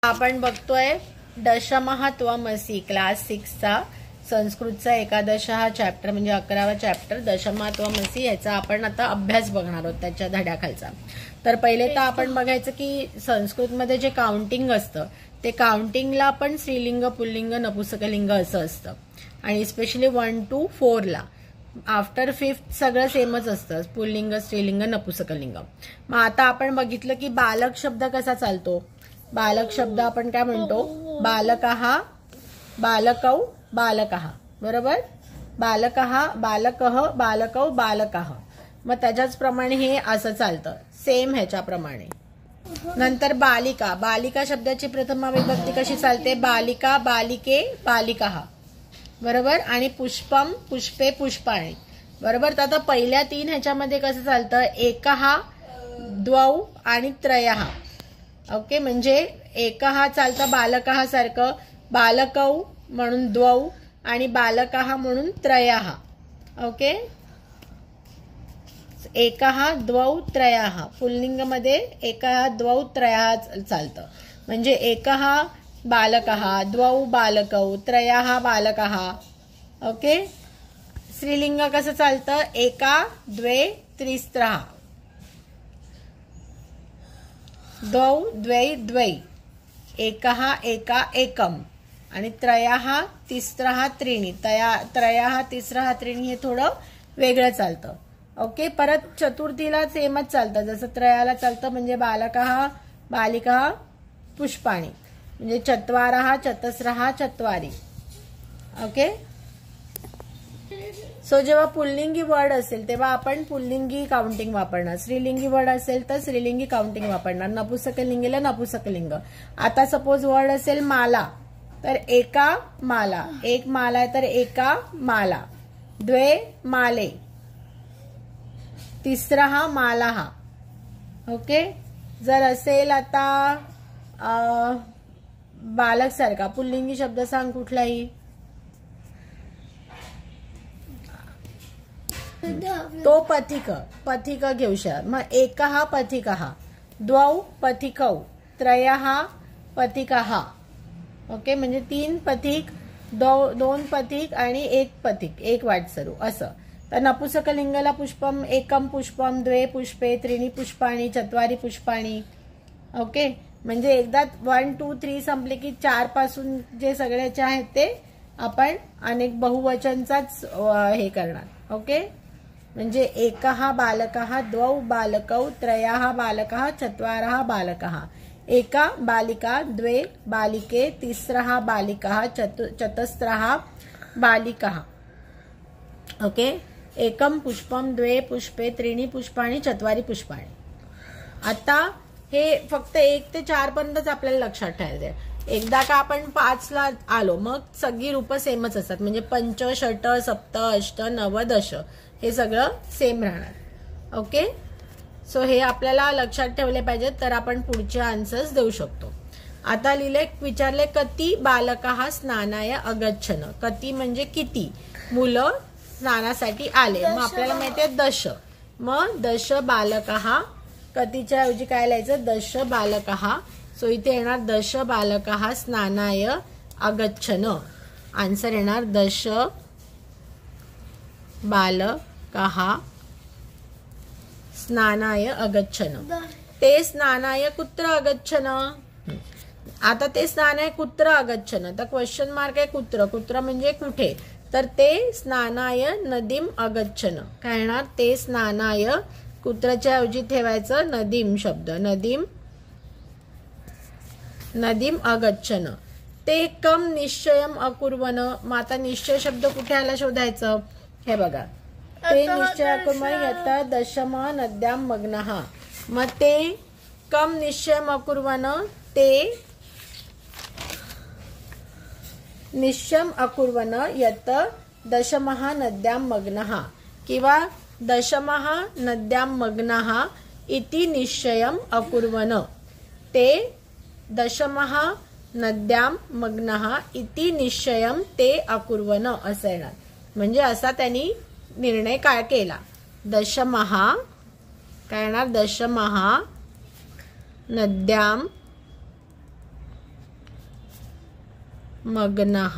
आपण बघतोय दशमः त्वमसि क्लास 6 चा संस्कृतचा एकादश हा चॅप्टर म्हणजे 11वा चॅप्टर दशमः त्वमसि याचा आपण आता अभ्यास बघणार आहोत त्याच्या धड्याखालचा। तर पहिले तर आपण बघायचं की संस्कृतमध्ये जे काउंटिंग असतं ते काउंटिंगला पण स्त्रीलिंग पुल्लिंग नपुंसकलिंग असं असतं आणि स्पेशली 1 to 4 ला आफ्टर 5th सगळं सेमच असतं पुल्लिंग स्त्रीलिंग नपुंसकलिंग। मग आता आपण बघितलं की बालक शब्द कसा चालतो। बालक शब्द आपण काय म्हणतो बालकः बालकौ बालकः बरोबर बालकः बालकः बालकौ बालकः। मग त्याच्याच प्रमाणे हे असं चालतं सेम ह्याच्याप्रमाणे। नंतर बालिका बालिका शब्दाची प्रथमा विभक्ती कशी चालते बालिका बालिके बालिकाः बरोबर आणि पुष्पम पुष्पे पुष्पाणि बरोबर। तर आता पहिल्या 3 ह्याच्यामध्ये कसं चालतं एकः द्वौ आणि त्रयः ओके म्हणजे एकः चालतं बालकः सारखं बालकौ म्हणून द्वौ आणि बालकः म्हणून त्रयः ओके। एकः द्वौ त्रयः पुल्लिंग मध्ये एकः द्वौ त्रयः चालतं म्हणजे एकः बालकः द्वौ बालकौ त्रयः बालकः ओके। स्त्रीलिंग कसं चालतं एका द्वे त्रिस्त्रः द्वौ द्वै द्वै एकः एका एकम आणि त्रयः तिस्रः त्रीणि त्रयः तिस्रः त्रीणि हे थोडं वेगळं चालतं ओके। परत चतुर्थीला सेमच चालतं जसं त्रयाला चालतं म्हणजे बालकः बालिका पुष्पाणि म्हणजे चत्वारः चतस्रः चत्वारि ओके। सो जेव्हा पुल्लिंगी वर्ड असेल तेव्हा आपण पुल्लिंगी काउंटिंग वापरणार स्त्रीलिंगी वर्ड असेल तर स्त्रीलिंगी काउंटिंग वापरणार नपुंसकलिंगीला नपुंसकलिंग। आता सपोज वर्ड असेल माला तर एका माला एक माला आहे तर एका माला द्वे माले तिसरा मालाः ओके। जर असेल आता बालक सारखा पुल्लिंगी शब्द सांग कुठलाही तो पथिक पथिक घेऊ शकता। मग एकः पथिकः द्वौ पथिकौ त्रयः पथिकाः ओके म्हणजे 3 पथिक 2 पथिक आणि 1 पथिक 1 वाटसरू असं। तर नपुंसकलिंगला पुष्पम एकम पुष्पम द्वे पुष्पे त्रीणि पुष्पाणि चत्वारि पुष्पाणि ओके। म्हणजे एकदा 1 2 3 संपले की 4 पासून जे सगळ्याचे आहेत ते आपण अनेक बहुवचनचाच हे करणार ओके। म्हणजे एकः बालकः द्वौ बालकौ त्रयः बालकः चत्वारः बालकः एका बालिका द्वे बालिके तिस्रः बालिकाः चतस्रः बालिकाः ओके। एकम पुष्पम द्वे पुष्पे त्रीणि पुष्पाणि चत्वारि पुष्पाणि। आता हे फक्त 1 ते 4 पर्यंतच आपल्याला लक्षात ठेवायचं। एकदा का आपण 5 ला आलो मग सगळी रूप सेमच असतात म्हणजे पंच षट सप्त अष्ट नव दश हे सगळं सेम राहणार ओके। सो हे आपल्याला लक्षात ठेवले पाहिजे तर आपण पुढचे आन्सर्स देऊ शकतो। आता लिहिले विचारले कति बालकाः स्नानाय अगच्छन कति म्हणजे किती मुलं स्नानासाठी आले मग आपल्याला माहितीये दश मग दश बालकाः कतिच्या ऐवजी काय लिहायचं दश बालकाः। सो इथे येणार दश बालकाः स्नानाय अगच्छन आन्सर येणार दश बालकाः स्नानाय अगच्छन। ते स्नानाय कुत्र अगच्छन आता ते स्नानाय कुत्र अगच्छन तर क्वेश्चन मार्क आहे कुत्र कुत्र म्हणजे कुठे तर ते स्नानाय नदीम अगच्छन काय येणार ते स्नानाय कुत्रच्या ऐवजी ठेवायचं नदीम शब्द नदीम नदीम अगच्छन। ते कम निश्चयम अकुर्वन मग आता निश्चय शब्द कुठे आला शोधायचं हे बघा ते निश्चय अकुर्वन यथा दशम नद्याम मग्नः मग ते कम निश्चयम अकुर्वन ते निश्चयम अकुर्वन यत दशमः नद्याम मग्नः किंवा दशमः नद्याम मग्नः इति निश्चयम अकुर्वन ते दशमः नद्याम मग्नः इति निश्चयम ते अकुर्वन असं येणार म्हणजे असा त्यांनी निर्णय काय केला दशमः काय येणार दशमः नद्याम मग्नः,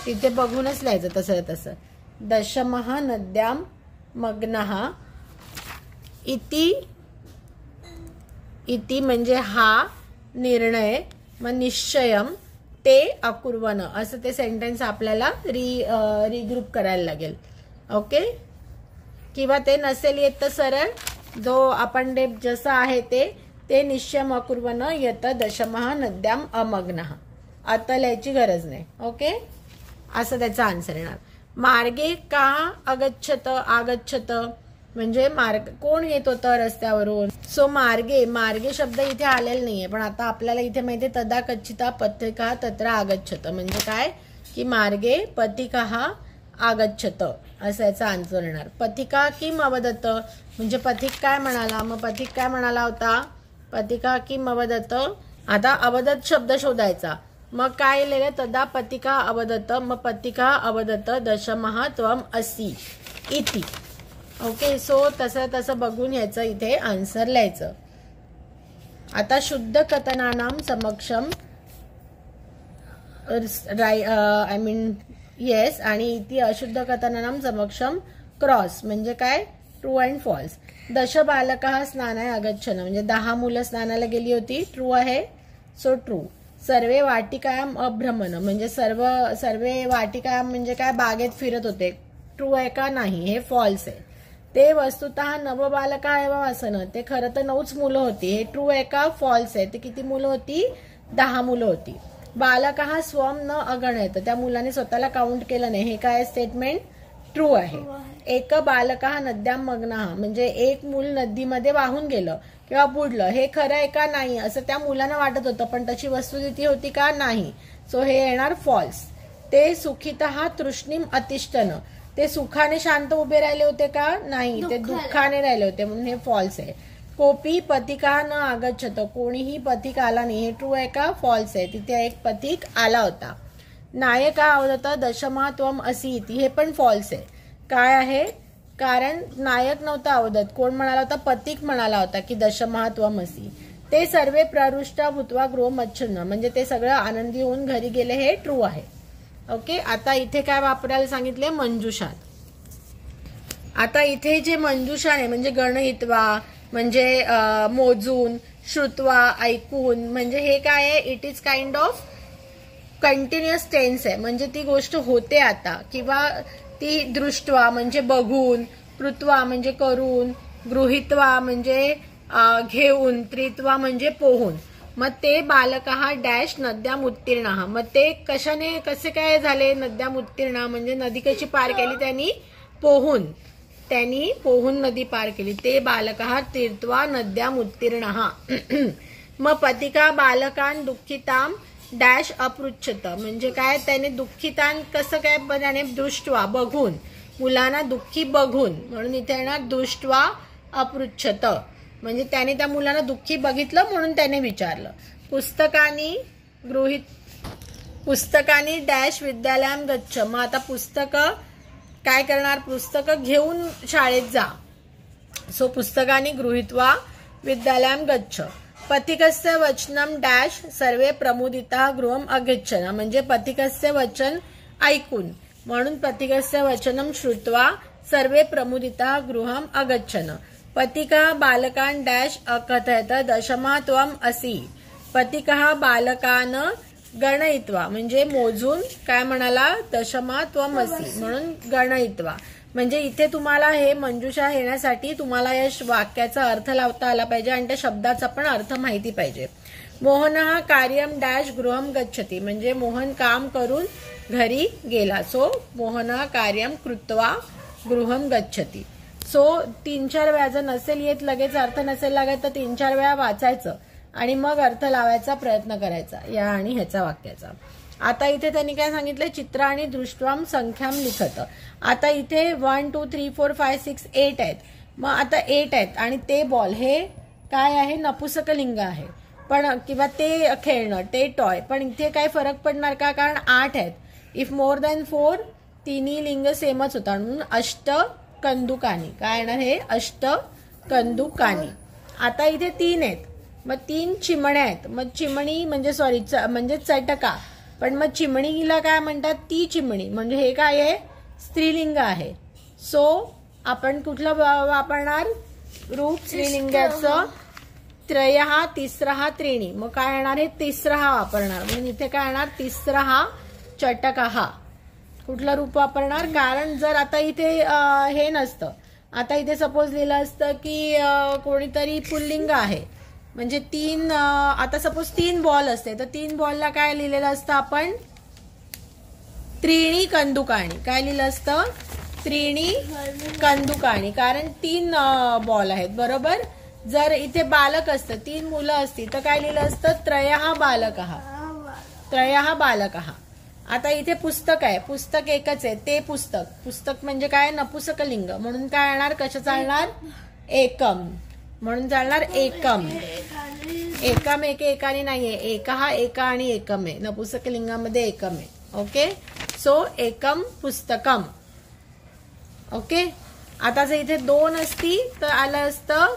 तिथे बघूनच लिहायचं तसं तसं. दशमः नद्यां मग्नः इति, इति म्हणजे हा निर्णय, मग निश्चयम ते अकुर्वन, असं ते सेंटेन्स आपल्याला रिग्रुप करायला लागेल. ओके, किंवा ते नसेल येत तर सरळ जो आपण जसं आहे ते निश्चयम अकुर्वन येतं दशमः नद्याम अमग्नः, आता लिहायची गरज नाही. ओके, असं त्याचा आन्सर येणार. मार्गे का आगच्छत, आगच्छत म्हणजे मार्ग कोण येत होतं रस्त्यावरून. सो मार्गे, मार्गे शब्द इथे आलेला नाहीये, पण आता आपल्याला इथे माहितीये तदा कच्चिता पथिकः तत्र आगच्छत म्हणजे काय की मार्गे पथिकः आगच्छत, असं याचा आन्सर येणार. पथिका किम अवदत म्हणजे पथिक काय म्हणाला, मग पथिक काय म्हणाला होता, पथिका किम अवदत. आता अवदत शब्द शोधायचा, मग काय लिहिलं तदा पथिका अवदत, मग पथिका अवदत दशमः त्वम असि इति. ओके, सो तसं बघून ह्याचं इथे आन्सर लिहायचं. आता शुद्ध कथनानां समक्षम आय मीन येस, आणि इथे अशुद्ध कथनानां समक्षम क्रॉस म्हणजे काय ट्रू अँड फॉल्स. दश बालकः स्नानाय आगच्छन म्हणजे 10 मुलं स्नानाला गेली होती, ट्रू आहे, सो ट्रू. सर्वे वाटिकायाम अभ्रमण म्हणजे सर्वे वाटिकायाम म्हणजे काय बागेत फिरत होते, ट्रू आहे का नाही, हे फॉल्स आहे. ते वस्तुतः नव बालका एव वासन, ते खरं तर 9च मुलं होती, हे ट्रू आहे का फॉल्स आहे. ते किती मुलं होती, 10 मुलं होती. बालकः स्वम न अगणयत, त्या मुलाने स्वतःला काउंट केलं नाही, हे काय स्टेटमेंट ट्रू आहे. एक बालकः नद्यां मग्नः म्हणजे एक मूल नदीमध्ये वाहून गेलं किंवा बुडलं, हे खरं आहे का नाही असं त्या मुलांना वाटत होतं, पण तशी वस्तुस्थिती होती का नाही, सो हे येणार फॉल्स. ते सुखितः तृष्णीम अतिष्ठन, ते सुखाने शांत उभे राहिले होते का नाही, ते दुःखाने राहिले होते, म्हणून हे फॉल्स आहे. कोपी पथिका न आगच्छत, कोणीही पथिक आला नाही, हे ट्रू आहे का फॉल्स आहे, तिथे एक पथिक आला होता. नायका अवदत दशमः त्वम असि इति, हे पण फॉल्स आहे. काय आहे, कारण नायक नव्हता अवदत, कोण म्हणाला होता, पथिक म्हणाला होता की दशमः त्वम असि. ते सर्वे प्ररुष्ट भूत्वा गृहमच्छन्न म्हणजे ते सगळं आनंदी होऊन घरी गेले, हे ट्रू आहे. ओके, आता इथे काय वापरायला सांगितले, मंजुषात. आता इथे जे मंजुषा आहे म्हणजे गणयित्वा म्हणजे मोजून, श्रुत्वा ऐकून, म्हणजे हे काय आहे, it is kind of continuous tense आहे, म्हणजे ती गोष्ट होते आता, किंवा ती दृष्ट्वा म्हणजे बघून, कृत्वा म्हणजे करून, गृहीत्वा म्हणजे घेऊन, त्रित्वा म्हणजे पोहून. मग ते बालकः डॅश नद्याम उत्तीर्णः, मग ते कसे काय झाले नद्याम उत्तीर्ण म्हणजे नदी कशी पार केली, त्यांनी पोहून नदी पार केली. ते बालकः तीर्थवा नद्याम उत्तीर्णः. मग पथिका बालकान दुःखिताम डॅश अपृच्छत म्हणजे काय, त्याने दुःखितान कसं काय, त्याने दृष्ट्वा बघून, मुलांना दुःखी बघून, म्हणून इथे येणार दृष्ट्वा अपृच्छत म्हणजे त्याने त्या मुलांना दुःखी बघितलं म्हणून त्याने विचारलं. पुस्तकानी डॅश विद्यालयाम गच्छ, मग आता पुस्तकं काय करणार, पुस्तकं घेऊन शाळेत जा, सो पुस्तकानी गृहीत्वा विद्यालयाम गच्छ. पथिकस्य वचनम डॅश सर्वे प्रमुदिता गृहम अगच्छन म्हणजे पथिकस्य वचन ऐकून, म्हणून पथिकस्य वचनम श्रुत्वा सर्वे प्रमुदिता गृहम अगच्छन. पथिका बालकान डॅश अकथयत दशमः त्वम असि, पथिकः बालकान गणयित्वा म्हणजे मोजून काय म्हणाला, दशमः त्वम असि म्हणून गणयित्वा. म्हणजे इथे तुम्हाला हे मंजुषा येण्यासाठी तुम्हाला या वाक्याचा अर्थ लावता आला पाहिजे आणि त्या शब्दाचा पण अर्थ माहिती पाहिजे. मोहनः कार्यम डॅश गृहम गच्छति म्हणजे मोहन काम करून घरी गेला, सो मोहनः कार्यम कृत्वा गृहम गच्छति. सो 3-4 वेळा, जर नसेल येत लगेच अर्थ नसेल लागत तर 3-4 वेळा वाचायचं आणि मग अर्थ लावायचा प्रयत्न करायचा या आणि ह्याचा वाक्याचा. आता इथे त्यांनी काय सांगितलं, चित्र आणि दृष्ट्वाम संख्याम लिखत. आता इथे 1 2 3 4 5 6 8 आहेत, मग आता 8 आहेत आणि ते बॉल हे काय आहे, नपुसकलिंग आहे, पण किंवा ते खेळणं ते टॉय, पण इथे काय फरक पडणार का, कारण 8 आहेत. इफ मोर दॅन 4 तिन्ही लिंग सेमच होता म्हणून अष्ट कंदुकानी, काय येणार हे अष्ट कंदुकानी. आता इथे 3 आहेत, मग 3 चिमण्या आहेत, मग चिमणी म्हणजे चटका, पण मग चिमणीला काय म्हणतात? ती चिमणी. म्हणजे हे काय आहे? स्त्रीलिंग आहे. सो आपण कुठलं वापरणार? रूप स्त्रीलिंगाचं. त्रयः तिस्रः त्रीणी. मग काय येणार? हे तिस्रः वापरणार. म्हणून इथे काय येणार? तिस्रः चटकः. कुठलं रूप वापरणार? कारण जर आता इथे हे नसतं, आता इथे सपोज लिहिलं असतं की कोणीतरी पुल्लिंग आहे, म्हणजे तीन, आता सपोज 3 बॉल असते, तर 3 बॉलला काय लिहिलेलं असतं आपण? त्रीणी कंदुकाणी. काय लिहिलं असतं? त्रीणी कंदुकाणी. कारण 3 बॉल आहेत, बरोबर. जर इथे बालक असतं, 3 मुलं असती, तर काय लिहिलं असतं? त्रयः बालकः. त्रयः बालकः. आता इथे पुस्तक आहे, पुस्तक एकच आहे, ते पुस्तक. पुस्तक म्हणजे काय? नपुसकलिंग. म्हणून काय येणार? कसं चालणार? एकम. म्हणून चालणार एकम. एकम एकाने नाहीये, एकः एका आणि एकम आहे. नपुसकलिंगामध्ये एकम आहे. ओके. सो एकम पुस्तकम. ओके. आता जर इथे 2 असती तर आलं असतं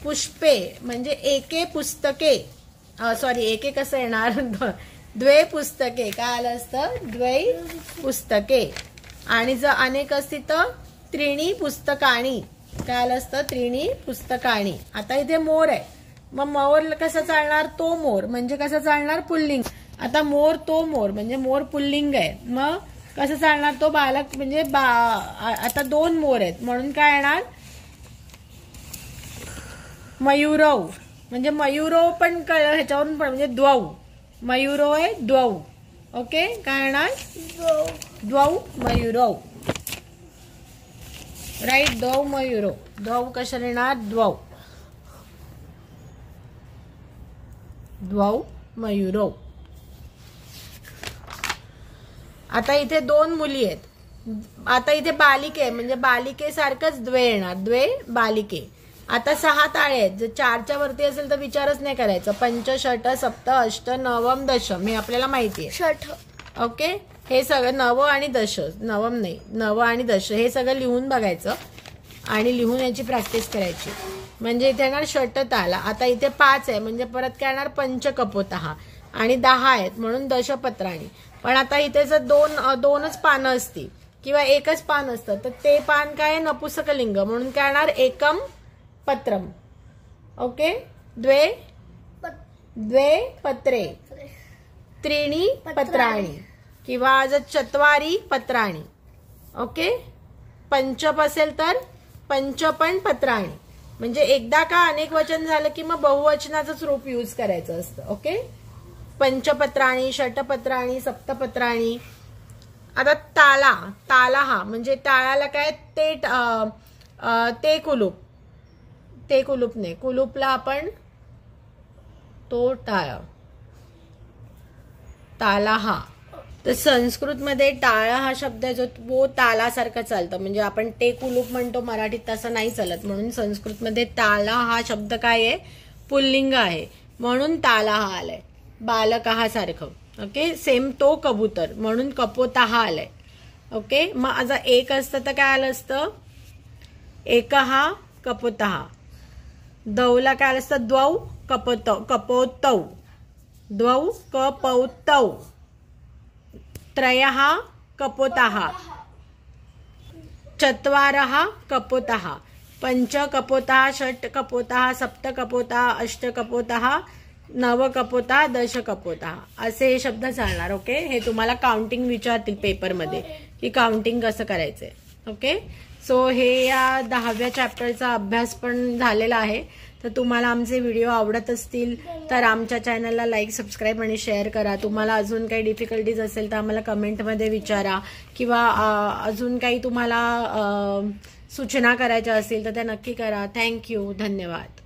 पुष्पे. म्हणजे एके पुस्तके, सॉरी एके कसं येणार? द्वे पुस्तके. काय आलं असतं? द्वै पुस्तके. आणि जर अनेक असती तर त्रीणी पुस्तकाणी. काय आलं असतं? त्रीणी पुस्तकाणी. आता इथे मोर आहे, मग मोर कसं चालणार? तो मोर. म्हणजे कसं चालणार? पुल्लिंग. आता मोर तो मोर, म्हणजे मोर पुल्लिंग आहे, मग कसं चालणार? तो बालक. म्हणजे आता 2 मोर आहेत, म्हणून काय येणार? मयूरव. म्हणजे मयूरव पण ह्याच्यावरून पण, म्हणजे द्वौ. मयूरो आहे द्वौ. ओके. काय येणार? द्वौ मयूरौ. राईट. द्वौ मयूरो. द्वौ कशाला येणार? द्वौ. द्वौ मयूरो. आता इथे 2 मुली आहेत, आता इथे बालिके, म्हणजे बालिकेसारखंच द्वे येणार. द्वे बालिके. आता 6 ताळे आहेत, जर 4च्या वरती असेल तर विचारच नाही करायचं. पंच षट सप्त अष्ट नवम दशम हे आपल्याला माहिती आहे. षट. ओके. हे सगळं नव आणि दश, नवम नाही, नव आणि दश हे सगळं लिहून बघायचं आणि लिहून याची प्रॅक्टिस करायची. म्हणजे इथे येणार षट ताला. आता इथे 5 आहे, म्हणजे परत काय येणार? पंचकपोतः. आणि 10 आहेत म्हणून दशपत्राणी. पण आता इथे जर 2च पानं असती किंवा एकच पान असतं, तर ते पान काय? नपुसकलिंग. म्हणून काय येणार? एकम पत्रम. ओके. द्वे पत्रे. त्रीणी पत्राणी. किंवा जर 4 पत्राणी. ओके. पंचप असेल तर पंचपण पत्राणी. म्हणजे एकदा का अनेक वचन झालं की मग बहुवचनाचंच रूप यूज करायचं असतं. ओके. पंचपत्राणी, षटपत्राणी, सप्तपत्राणी. आता ताला. ताला हा म्हणजे टाळाला काय? ते कुलूप. ते कुलूप नाही, कुलूपला आपण तो टाळा. ताला हा. तर संस्कृतमध्ये टाळा हा शब्द जो तो तालासारखा चालतं. म्हणजे आपण ते कुलूप म्हणतो मराठीत, तसं नाही चालत. म्हणून संस्कृतमध्ये ताला हा शब्द काय आहे? पुल्लिंग आहे, म्हणून ताला हा आलाय. बालकः सारखं. ओके. सेम तो कबूतर, म्हणून कपोतः आलाय. ओके. मग आता 1 असतं तर काय आलं असतं? एकः कपोतः. दौला काय आलं असतं? द्वौ कपोतौ. द्वौ कपौतौ. त्रयः कपोतः. 4 कपोतः. 5 कपोतः. 6 कपोतः. 7 कपोतः. 8 कपोतः. 9 कपोतः. 10 कपोतः. असे हे शब्द चालणार. ओके. हे तुम्हाला काउंटिंग विचारतील पेपरमध्ये की काउंटिंग कसं करायचंय. ओके. सो हे या 10व्या चॅप्टरचा अभ्यास पण झालेला आहे. तर तुम्हाला आमचे व्हिडिओ आवडत असतील तर आमच्या चॅनलला लाईक, सबस्क्राईब आणि शेअर करा. तुम्हाला अजून काही डिफिकल्टीज असेल तर आम्हाला कमेंटमध्ये विचारा, किंवा अजून काही तुम्हाला सूचना करायच्या असतील तर त्या नक्की करा. थँक्यू. धन्यवाद.